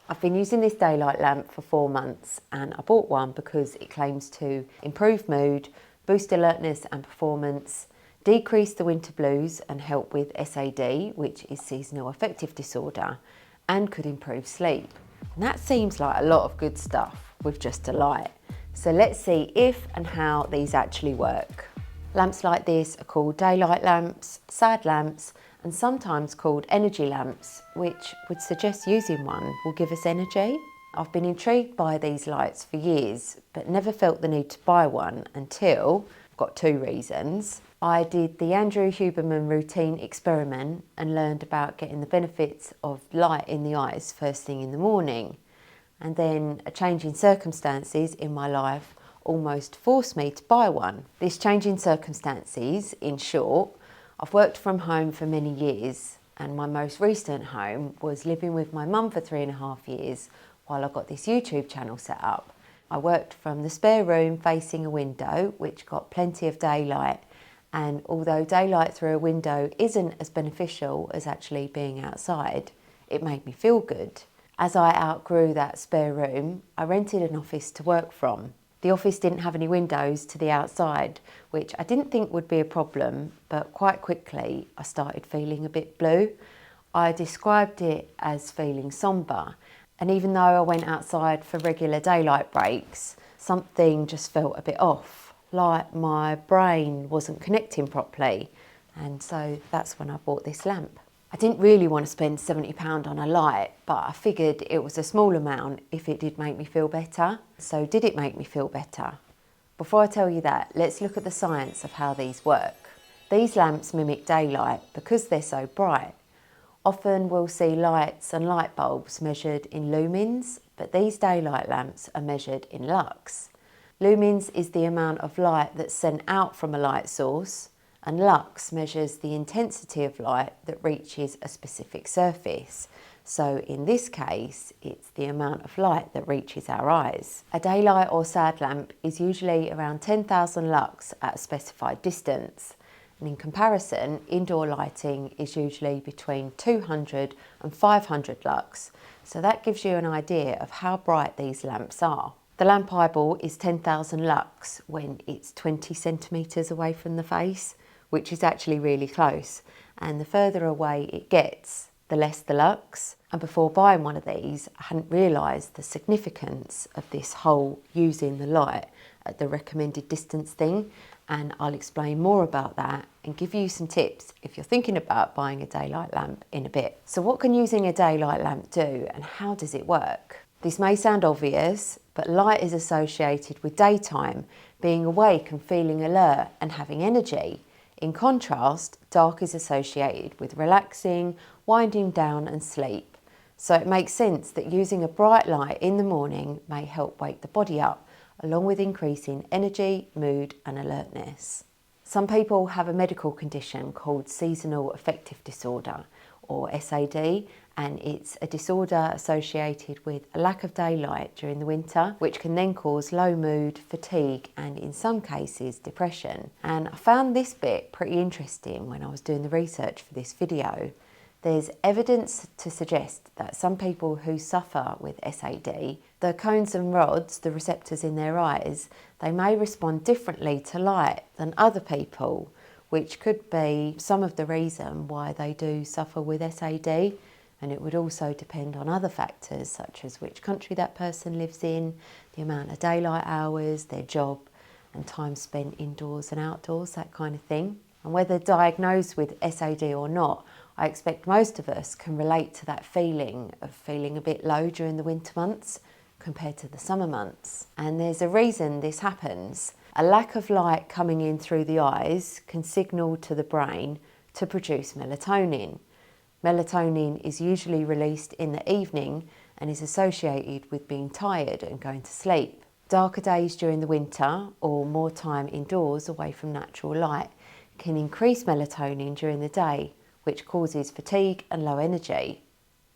I've been using this daylight lamp for 4 months and I bought one because it claims to improve mood, boost alertness and performance, decrease the winter blues and help with SAD, which is seasonal affective disorder, and could improve sleep. And that seems like a lot of good stuff with just a light. So let's see if and how these actually work. Lamps like this are called daylight lamps, sad lamps, and sometimes called energy lamps, which would suggest using one will give us energy. I've been intrigued by these lights for years, but never felt the need to buy one until, I've got 2 reasons. I did the Andrew Huberman routine experiment and learned about getting the benefits of light in the eyes first thing in the morning. And then a change in circumstances in my life almost forced me to buy one. This change in circumstances, in short, I've worked from home for many years, and my most recent home was living with my mum for 3.5 years while I got this YouTube channel set up. I worked from the spare room facing a window, which got plenty of daylight, and although daylight through a window isn't as beneficial as actually being outside, it made me feel good. As I outgrew that spare room, I rented an office to work from. The office didn't have any windows to the outside, which I didn't think would be a problem, but quite quickly I started feeling a bit blue. I described it as feeling sombre, and even though I went outside for regular daylight breaks, something just felt a bit off, like my brain wasn't connecting properly, and so that's when I bought this lamp. I didn't really want to spend £70 on a light, but I figured it was a small amount if it did make me feel better. So did it make me feel better? Before I tell you that, let's look at the science of how these work. These lamps mimic daylight because they're so bright. Often we'll see lights and light bulbs measured in lumens, but these daylight lamps are measured in lux. Lumens is the amount of light that's sent out from a light source, and lux measures the intensity of light that reaches a specific surface. So in this case, it's the amount of light that reaches our eyes. A daylight or sad lamp is usually around 10,000 lux at a specified distance. And in comparison, indoor lighting is usually between 200 and 500 lux. So that gives you an idea of how bright these lamps are. The lamp eyeball is 10,000 lux when it's 20 centimetres away from the face, which is actually really close, and the further away it gets, the less the lux. And before buying one of these, I hadn't realised the significance of this whole using the light at the recommended distance thing, and I'll explain more about that and give you some tips if you're thinking about buying a daylight lamp in a bit. So what can using a daylight lamp do, and how does it work? This may sound obvious, but light is associated with daytime, being awake and feeling alert and having energy. In contrast, dark is associated with relaxing, winding down and sleep. So it makes sense that using a bright light in the morning may help wake the body up, along with increasing energy, mood and alertness. Some people have a medical condition called seasonal affective disorder, or SAD, and it's a disorder associated with a lack of daylight during the winter, which can then cause low mood, fatigue, and in some cases depression. And I found this bit pretty interesting when I was doing the research for this video. There's evidence to suggest that some people who suffer with SAD, the cones and rods, the receptors in their eyes, they may respond differently to light than other people, which could be some of the reason why they do suffer with SAD. And it would also depend on other factors such as which country that person lives in, the amount of daylight hours, their job, and time spent indoors and outdoors, that kind of thing. And whether diagnosed with SAD or not, I expect most of us can relate to that feeling of feeling a bit low during the winter months compared to the summer months. And there's a reason this happens. A lack of light coming in through the eyes can signal to the brain to produce melatonin. Melatonin is usually released in the evening and is associated with being tired and going to sleep. Darker days during the winter or more time indoors away from natural light can increase melatonin during the day, which causes fatigue and low energy.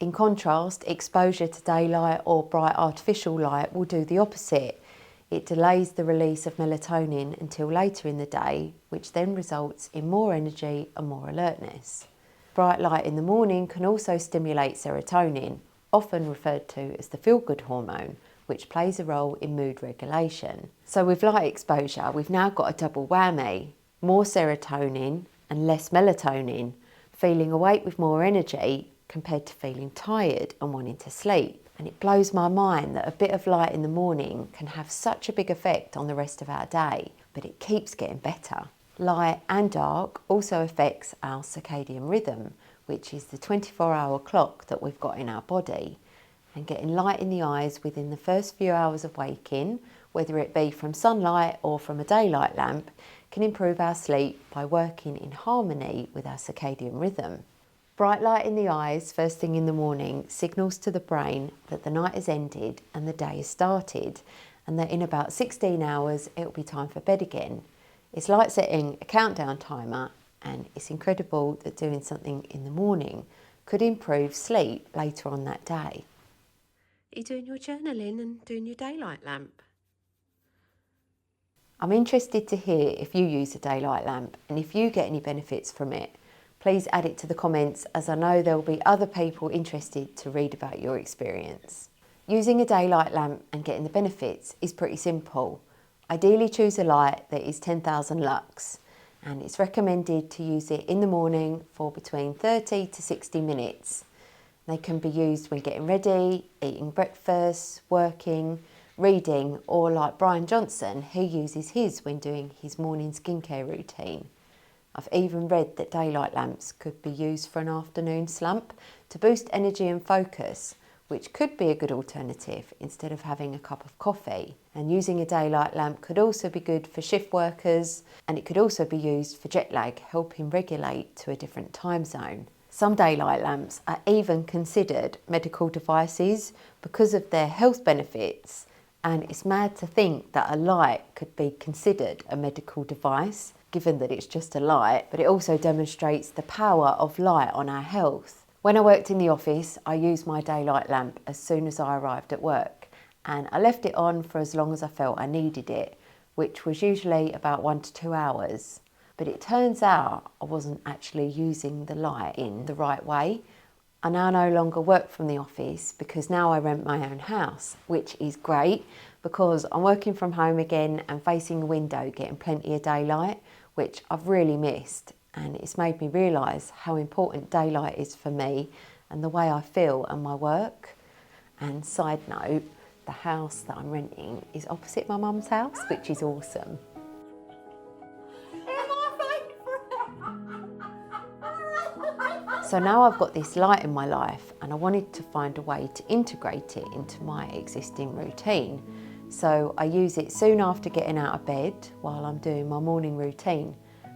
In contrast, exposure to daylight or bright artificial light will do the opposite. It delays the release of melatonin until later in the day, which then results in more energy and more alertness. Bright light in the morning can also stimulate serotonin, often referred to as the feel-good hormone, which plays a role in mood regulation. So with light exposure, we've now got a double whammy: more serotonin and less melatonin, feeling awake with more energy compared to feeling tired and wanting to sleep. And it blows my mind that a bit of light in the morning can have such a big effect on the rest of our day, but it keeps getting better. Light and dark also affects our circadian rhythm, which is the 24-hour clock that we've got in our body. And getting light in the eyes within the first few hours of waking, whether it be from sunlight or from a daylight lamp, can improve our sleep by working in harmony with our circadian rhythm. Bright light in the eyes first thing in the morning signals to the brain that the night has ended and the day has started, and that in about 16 hours it'll be time for bed again. It's like setting a countdown timer, and it's incredible that doing something in the morning could improve sleep later on that day. Are you doing your journaling and doing your daylight lamp? I'm interested to hear if you use a daylight lamp and if you get any benefits from it. Please add it to the comments, as I know there will be other people interested to read about your experience. Using a daylight lamp and getting the benefits is pretty simple. Ideally choose a light that is 10,000 lux, and it's recommended to use it in the morning for between 30 to 60 minutes. They can be used when getting ready, eating breakfast, working, reading, or like Brian Johnson, he uses his when doing his morning skincare routine. I've even read that daylight lamps could be used for an afternoon slump to boost energy and focus, which could be a good alternative instead of having a cup of coffee. And using a daylight lamp could also be good for shift workers, and it could also be used for jet lag, helping regulate to a different time zone. Some daylight lamps are even considered medical devices because of their health benefits, and it's mad to think that a light could be considered a medical device, given that it's just a light, but it also demonstrates the power of light on our health. When I worked in the office, I used my daylight lamp as soon as I arrived at work, and I left it on for as long as I felt I needed it, which was usually about 1 to 2 hours. But it turns out I wasn't actually using the light in the right way. I now no longer work from the office because now I rent my own house, which is great because I'm working from home again and facing a window, getting plenty of daylight, which I've really missed. And it's made me realise how important daylight is for me and the way I feel and my work. And side note, the house that I'm renting is opposite my mum's house, which is awesome. So now I've got this light in my life and I wanted to find a way to integrate it into my existing routine. So I use it soon after getting out of bed while I'm doing my morning routine,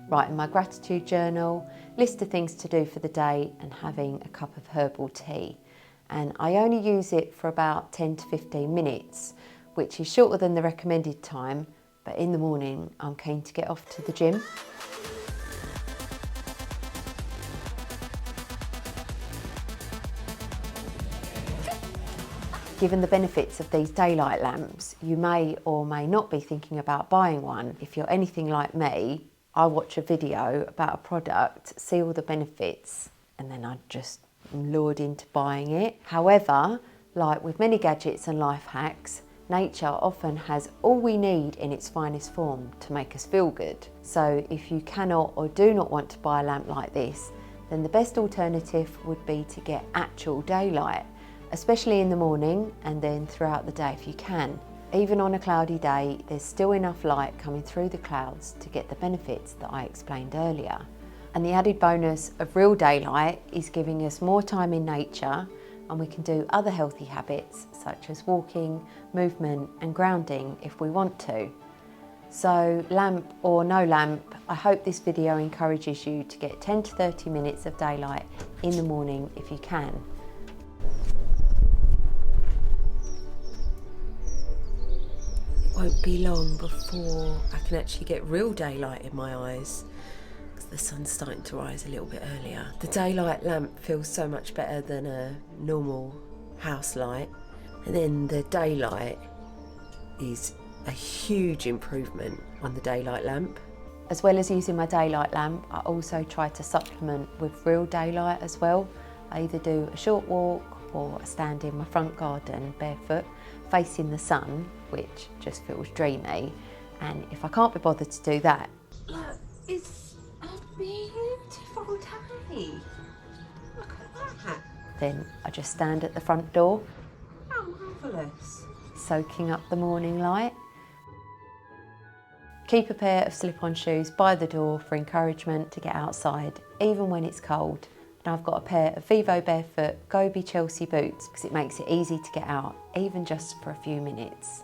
writing my gratitude journal, list of things to do for the day, and having a cup of herbal tea. And I only use it for about 10 to 15 minutes, which is shorter than the recommended time, but in the morning I'm keen to get off to the gym. Given the benefits of these daylight lamps, you may or may not be thinking about buying one. If you're anything like me, I watch a video about a product, see all the benefits, and then I just am lured into buying it. However, like with many gadgets and life hacks, nature often has all we need in its finest form to make us feel good. So if you cannot or do not want to buy a lamp like this, then the best alternative would be to get actual daylight, especially in the morning and then throughout the day if you can. Even on a cloudy day, there's still enough light coming through the clouds to get the benefits that I explained earlier. And the added bonus of real daylight is giving us more time in nature, and we can do other healthy habits such as walking, movement and grounding if we want to. So lamp or no lamp, I hope this video encourages you to get 10 to 30 minutes of daylight in the morning if you can. Won't be long before I can actually get real daylight in my eyes because the sun's starting to rise a little bit earlier. The daylight lamp feels so much better than a normal house light, and then the daylight is a huge improvement on the daylight lamp. As well as using my daylight lamp, I also try to supplement with real daylight as well. I either do a short walk or I stand in my front garden barefoot, facing the sun, which just feels dreamy. And if I can't be bothered to do that, Look, it's a beautiful day. Look at that. then I just stand at the front door, How marvellous. soaking up the morning light. Keep a pair of slip-on shoes by the door for encouragement to get outside, even when it's cold. And I've got a pair of Vivobarefoot Gobi Chelsea Boots because it makes it easy to get out, even just for a few minutes.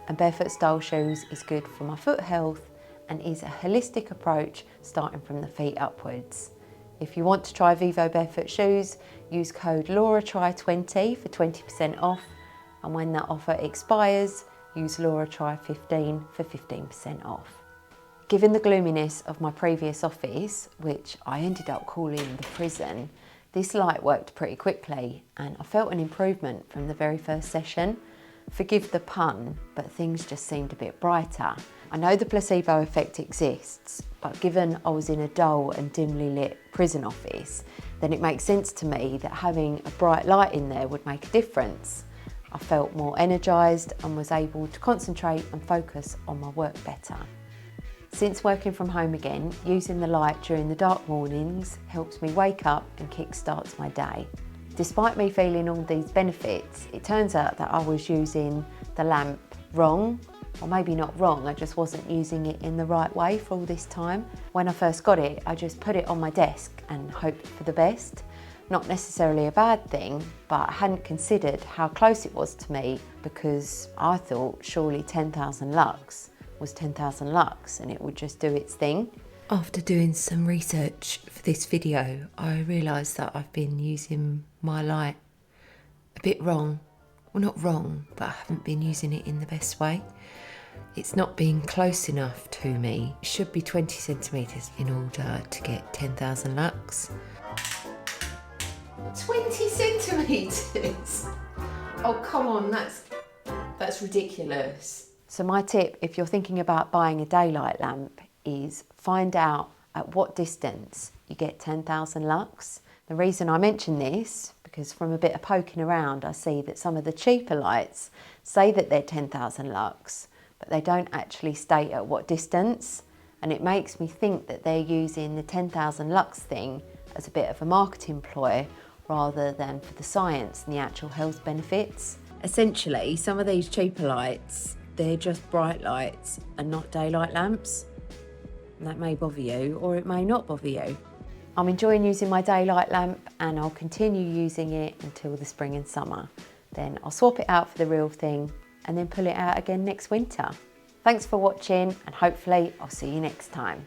And barefoot style shoes is good for my foot health and is a holistic approach starting from the feet upwards. If you want to try Vivobarefoot shoes, use code LauraTry20 for 20% off. And when that offer expires, use LauraTry15 for 15% off. Given the gloominess of my previous office, which I ended up calling the prison, this light worked pretty quickly and I felt an improvement from the very first session. Forgive the pun, but things just seemed a bit brighter. I know the placebo effect exists, but given I was in a dull and dimly lit prison office, then it makes sense to me that having a bright light in there would make a difference. I felt more energised and was able to concentrate and focus on my work better. Since working from home again, using the light during the dark mornings helps me wake up and kick-starts my day. Despite me feeling all these benefits, it turns out that I was using the lamp wrong, or maybe not wrong, I just wasn't using it in the right way for all this time. When I first got it, I just put it on my desk and hoped for the best. Not necessarily a bad thing, but I hadn't considered how close it was to me because I thought surely 10,000 lux was 10,000 lux and it would just do its thing. After doing some research for this video, I realised that I've been using my light a bit wrong. Well, not wrong, but I haven't been using it in the best way. It's not being close enough to me. It should be 20 centimetres in order to get 10,000 lux. 20 centimetres? Oh, come on, that's ridiculous. So my tip, if you're thinking about buying a daylight lamp, is find out at what distance you get 10,000 lux. The reason I mention this, because from a bit of poking around, I see that some of the cheaper lights say that they're 10,000 lux, but they don't actually state at what distance. And it makes me think that they're using the 10,000 lux thing as a bit of a marketing ploy rather than for the science and the actual health benefits. Essentially, some of these cheaper lights, they're just bright lights and not daylight lamps. And that may bother you or it may not bother you. I'm enjoying using my daylight lamp and I'll continue using it until the spring and summer. Then I'll swap it out for the real thing and then pull it out again next winter. Thanks for watching and hopefully I'll see you next time.